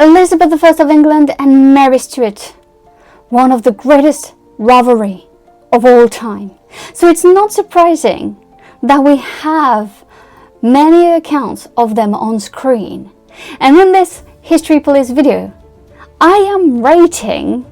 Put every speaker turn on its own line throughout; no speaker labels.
Elizabeth I of England and Mary Stuart, one of the greatest rivalry of all time. So it's not surprising that we have many accounts of them on screen. And in this History Police video, I am rating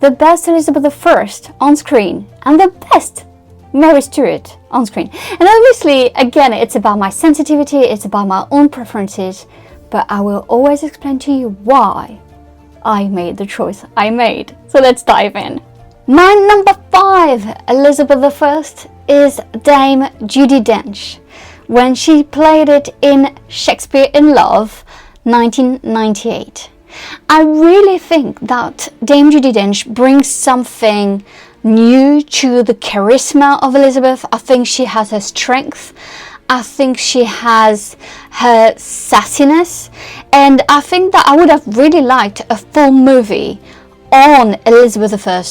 the best Elizabeth I on screen and the best Mary Stuart on screen. And obviously, again, it's about my sensitivity, it's about my own preferences, but I will always explain to you why I made the choice I made. So let's dive in. My number 5 Elizabeth I is Dame Judi Dench, when she played it in Shakespeare in Love, 1998. I really think that Dame Judi Dench brings something new to the charisma of Elizabeth. I think she has her strength. I think she has her sassiness. And I think that I would have really liked a full movie on Elizabeth I,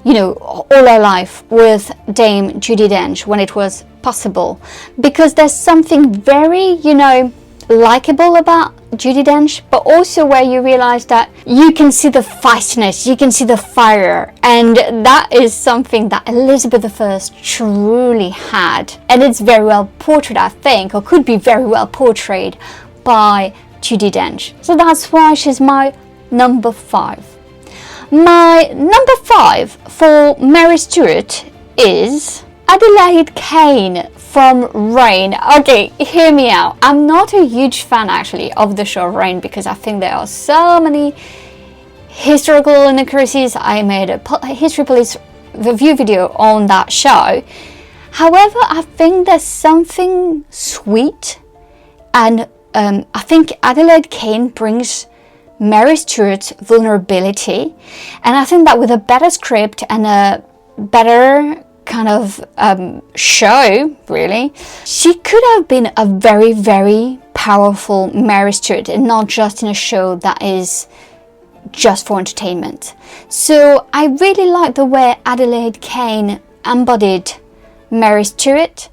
you know, all her life with Dame Judi Dench when it was possible. Because there's something very, you know, likable about Judi Dench, but also where you realize that you can see the feistiness, you can see the fire, and that is something that Elizabeth I truly had, and it's very well portrayed, I think, or could be very well portrayed by Judi Dench. So that's why she's my number 5. My number 5 for Mary Stuart is Adelaide Kane from Reign. Okay, hear me out. I'm not a huge fan actually of the show Reign because I think there are so many historical inaccuracies. I made a History Police review video on that show. However, I think there's something sweet, and I think Adelaide Kane brings Mary Stuart's vulnerability, and I think that with a better script and a better kind of show, really, she could have been a very, very powerful Mary Stuart, and not just in a show that is just for entertainment. So I really like the way Adelaide Kane embodied Mary Stuart.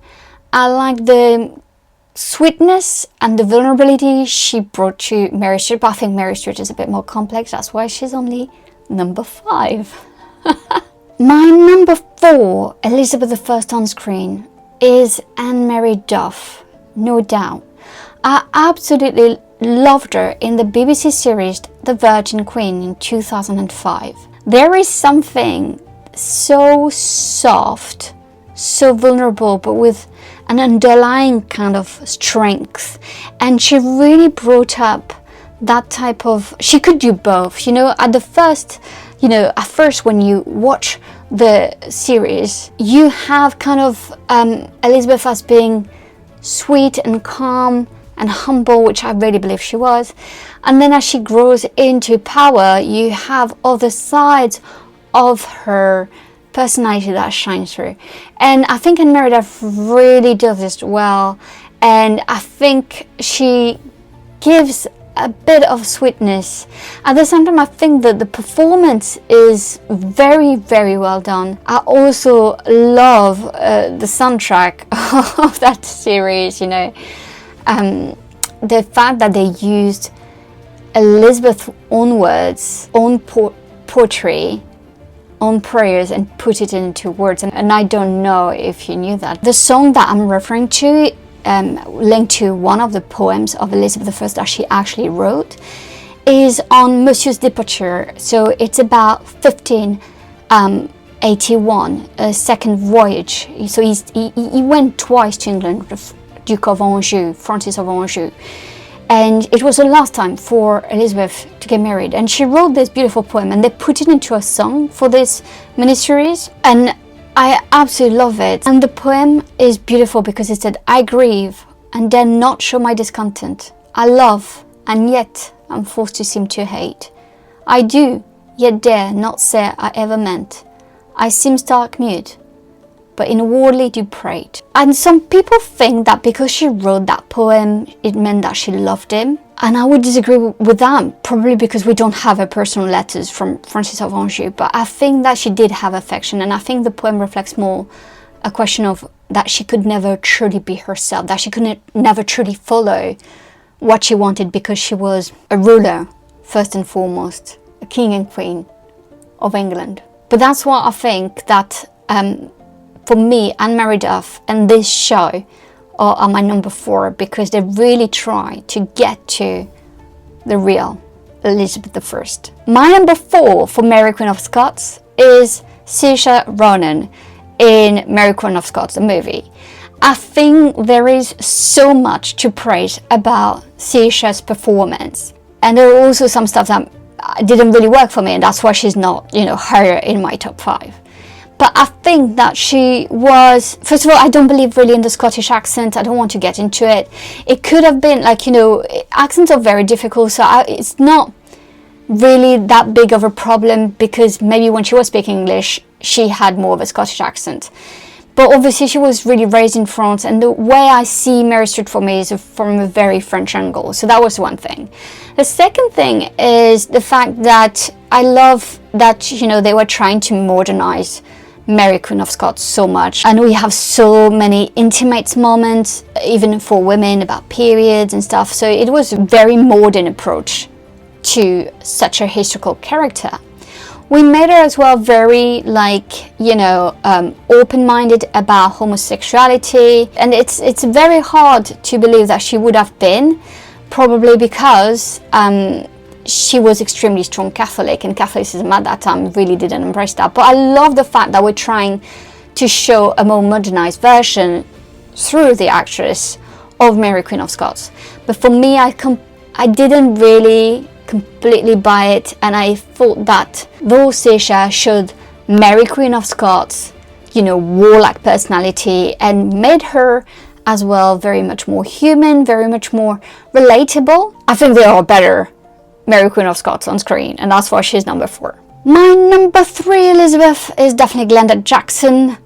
I like the sweetness and the vulnerability she brought to Mary Stuart, but I think Mary Stuart is a bit more complex. That's why she's only number 5. My number 4 Elizabeth I on screen is Anne Mary Duff, no doubt. I absolutely loved her in the BBC series The Virgin Queen in 2005. There is something so soft, so vulnerable, but with an underlying kind of strength, and she really brought up that type of, she could do both, you know. At first when you watch the series, you have kind of Elizabeth as being sweet and calm and humble, which I really believe she was, and then as she grows into power, you have other sides of her personality that shines through. And I think Anne Mary Duff really does this well, and I think she gives a bit of sweetness. At the same time, I think that the performance is very, very well done. I also love the soundtrack of that series, you know. The fact that they used Elizabeth's own words, own poetry, own prayers, and put it into words. And I don't know if you knew that. The song that I'm referring to linked to one of the poems of Elizabeth I that she actually wrote is on Monsieur's departure. So it's about 1581, a second voyage. So he went twice to England with Duke of Anjou, Francis of Anjou, and it was the last time for Elizabeth to get married, and she wrote this beautiful poem, and they put it into a song for this miniseries, and I absolutely love it. And the poem is beautiful because it said, "I grieve and dare not show my discontent. I love and yet am forced to seem to hate. I do yet dare not say I ever meant. I seem stark mute, but inwardly do prate." And some people think that because she wrote that poem, it meant that she loved him. And I would disagree with that, probably because we don't have her personal letters from Francis of Anjou. But I think that she did have affection, and I think the poem reflects more a question of that she could never truly be herself, that she could never truly follow what she wanted because she was a ruler first and foremost, a king and queen of England. But that's why I think that for me, Anne-Marie Duff and this show are my number 4, because they really try to get to the real Elizabeth I. My number 4 for Mary Queen of Scots is Saoirse Ronan in Mary Queen of Scots, the movie. I think there is so much to praise about Saoirse's performance, and there are also some stuff that didn't really work for me, and that's why she's not, higher in my top 5. But I think that she was, first of all, I don't believe really in the Scottish accent. I don't want to get into it. It could have been accents are very difficult, so it's not really that big of a problem, because maybe when she was speaking English, she had more of a Scottish accent. But obviously she was really raised in France, and the way I see Mary Stuart for me is from a very French angle. So that was one thing. The second thing is the fact that I love that, they were trying to modernize Mary Queen of Scots so much. And we have so many intimate moments, even for women, about periods and stuff. So it was a very modern approach to such a historical character. We made her as well very open-minded about homosexuality, and it's very hard to believe that she would have been, probably because she was extremely strong Catholic, and Catholicism at that time really didn't embrace that. But I love the fact that we're trying to show a more modernized version through the actress of Mary Queen of Scots. But for me, I didn't really completely buy it, and I thought that though Saoirse showed Mary Queen of Scots, warlike personality, and made her as well very much more human, very much more relatable, I think there are better Mary Queen of Scots on screen, and that's why she's number 4. My number 3 Elizabeth is definitely Glenda Jackson.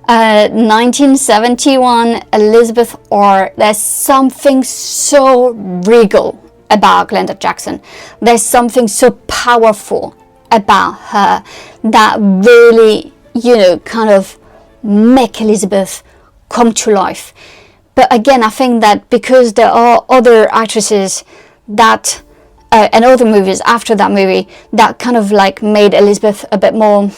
1971 Elizabeth R. There's something so regal about Glenda Jackson. There's something so powerful about her that really, kind of make Elizabeth come to life. But again, I think that because there are other actresses that and other movies after that movie that kind of made Elizabeth a bit more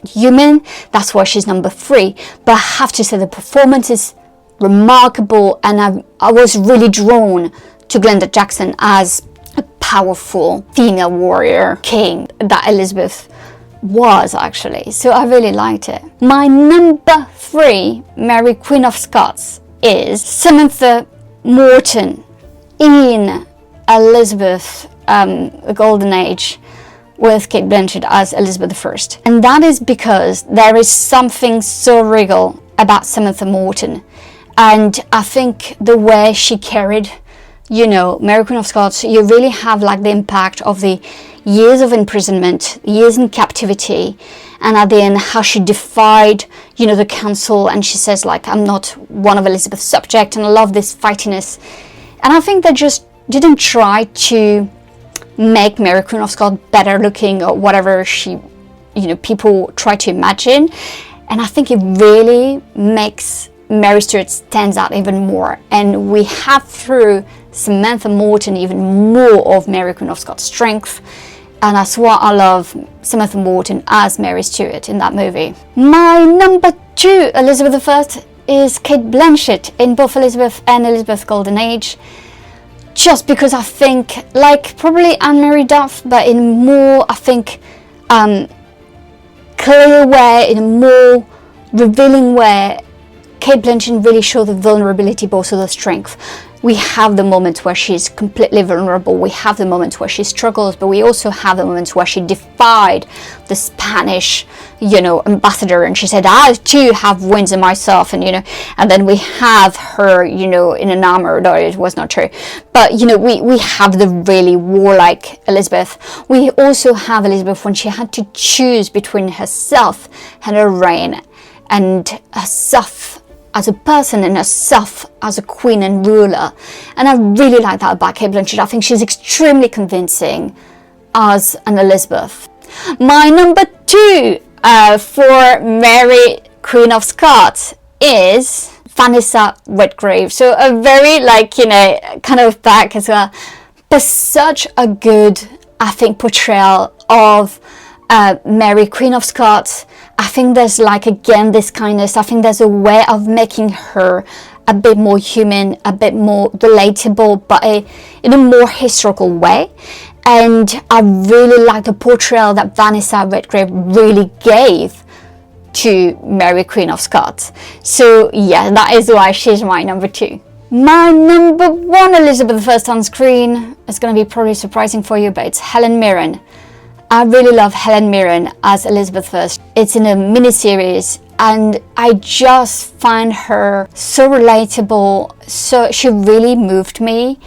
human, that's why she's number 3. But I have to say the performance is remarkable, and I was really drawn to Glenda Jackson as a powerful female warrior king that Elizabeth was, actually. So I really liked it. My number 3 Mary Queen of Scots is Samantha Morton in Elizabeth, the Golden Age, with Kate Blanchett as Elizabeth I. And that is because there is something so regal about Samantha Morton. And I think the way she carried, Mary Queen of Scots, you really have the impact of the years of imprisonment, years in captivity, and at the end how she defied, the council, and she says I'm not one of Elizabeth's subject, and I love this fightiness. And I think they just didn't try to make Mary Queen of Scots better looking or whatever people try to imagine. And I think it really makes Mary Stuart stands out even more, and we have through Samantha Morton even more of Mary Queen of Scots strength, and that's why I love Samantha Morton as Mary Stuart in that movie. My number 2 Elizabeth I is Kate Blanchett in both Elizabeth and Elizabeth Golden Age, just because I think probably Anne-Marie Duff, but in a more clear way, in a more revealing way. Kate Blanchett really showed the vulnerability but also the strength. We have the moments where she's completely vulnerable, we have the moments where she struggles, but we also have the moments where she defied the Spanish, ambassador, and she said, I too have wings in myself, and then we have her, in an armor, though it was not true, but we have the really warlike Elizabeth. We also have Elizabeth when she had to choose between herself and her reign, and herself as a person and herself as a queen and ruler. And I really like that about Kate Blanchett. I think she's extremely convincing as an Elizabeth. My number 2 for Mary Queen of Scots is Vanessa Redgrave. So a very kind of back as well, but such a good I think, portrayal of Mary, Queen of Scots. I think there's like, again, this kindness. I think there's a way of making her a bit more human, a bit more relatable, but in a more historical way. And I really like the portrayal that Vanessa Redgrave really gave to Mary, Queen of Scots. So yeah, that is why she's my number 2. My number 1 Elizabeth I on screen is going to be probably surprising for you, but it's Helen Mirren. I really love Helen Mirren as Elizabeth I. It's in a miniseries, and I just find her so relatable. So she really moved me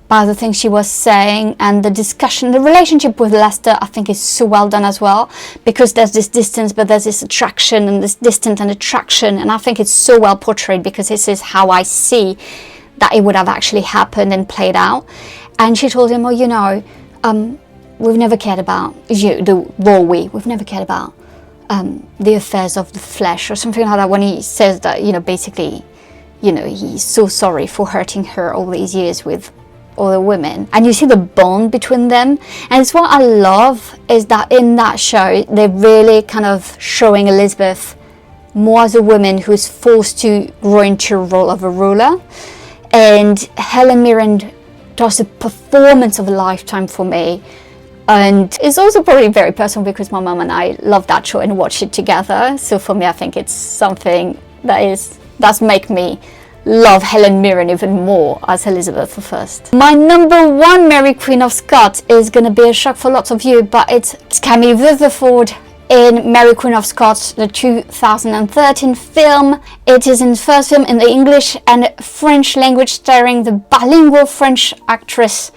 by the things she was saying, and the discussion, the relationship with Leicester, I think is so well done as well, because there's this distance, but there's this attraction, and this distance and attraction, and I think it's so well portrayed, because this is how I see that it would have actually happened and played out. And she told him, well, you know, we've never cared about you, the royal we've never cared about the affairs of the flesh, or something like that, when he says that, you know, basically, you know, he's so sorry for hurting her all these years with other women. And you see the bond between them, and it's what I love, is that in that show they're really kind of showing Elizabeth more as a woman who's forced to grow into a role of a ruler. And Helen Mirren does a performance of a lifetime for me, and it's also probably very personal, because my mum and I love that show and watch it together. So for me, I think it's something that's make me love Helen Mirren even more as Elizabeth I. My number 1 Mary, Queen of Scots is going to be a shock for lots of you, but it's Camille Rutherford in Mary, Queen of Scots, the 2013 film. It is the first film in the English and French language, starring the bilingual French actress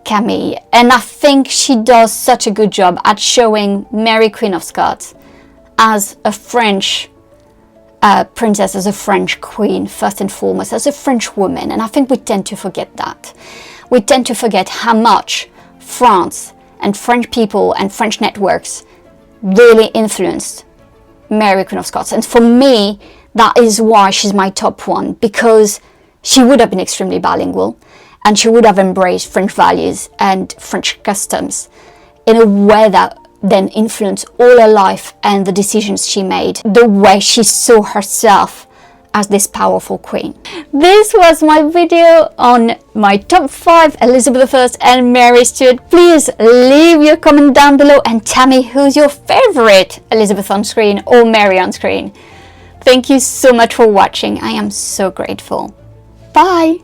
Camille, and I think she does such a good job at showing Mary, Queen of Scots as a French princess, as a French queen, first and foremost, as a French woman. And I think we tend to forget that. We tend to forget how much France and French people and French networks really influenced Mary, Queen of Scots. And for me, that is why she's my top 1, because she would have been extremely bilingual, and she would have embraced French values and French customs in a way that then influenced all her life and the decisions she made, the way she saw herself as this powerful queen. This was my video on my top 5 Elizabeth I and Mary Stuart. Please leave your comment down below and tell me who's your favorite Elizabeth on screen or Mary on screen. Thank you so much for watching. I am so grateful. Bye!